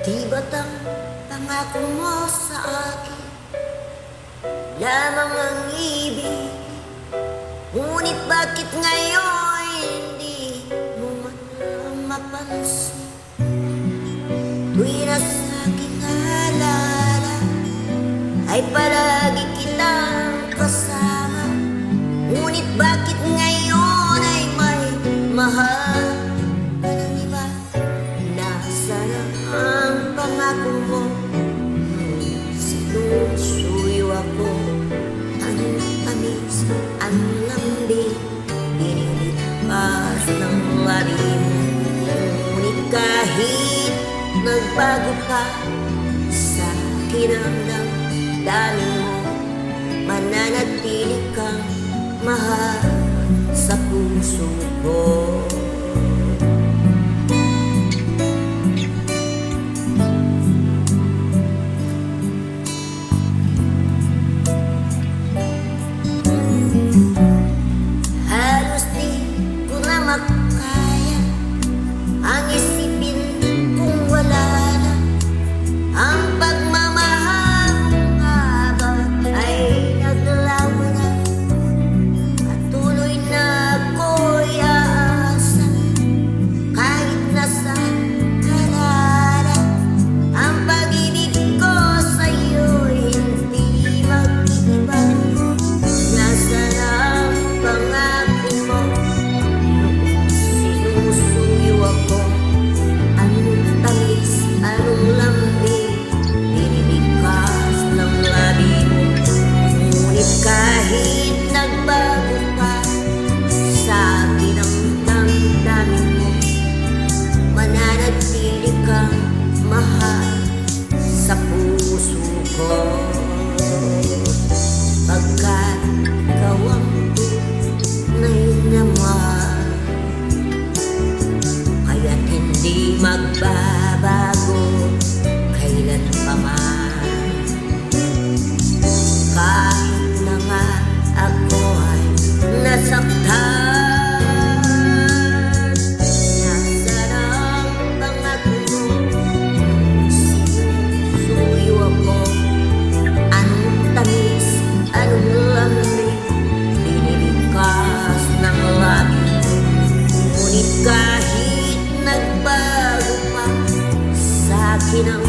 Di ba't ang pangako mo sa akin lamang ang ibig? Ngunit bakit ngayon hindi mo man mapansin? Tuwing nasa aking alala ay palagi kitang kasama. Ngunit bakit ngayon ay may mahal ka ng iba? Nasaan ang pangako mo? Sinusuyo ako. Anong tamis, anong lambing, binilipas ng labi mo. Ngunit kahit nagbago ka sa akin ang damdamin mo, mananatili kang mahal sa puso ko. Halos di ko na makaya ang isipin kung wala na ang pagmamahal nga ba ay naglaho na. At tuloy na ako'y aasa kahit nasa kalala. Ang pag-ibig ko sa'yo'y hindi mag-iba. Nasaan ang pangako mo? Sinusuyo ako. Anong tamis, anong lambing, binibigkas ng labi mo. Ngunit kahit nagbago ka sa akin ang damdamin mo, mananatili kang mahal sa puso ko. Pagkat ikaw ang tunay na mahal, kaya't hindi magbabago kailanpaman. Kahit na nga ako ay nasaktan, nasaan ang pangako mo? Sinusuyo ako. Anong tamis, anong lambing, binibigkas ng labi mo. Ngunit kahit nagbago pa sa akin ang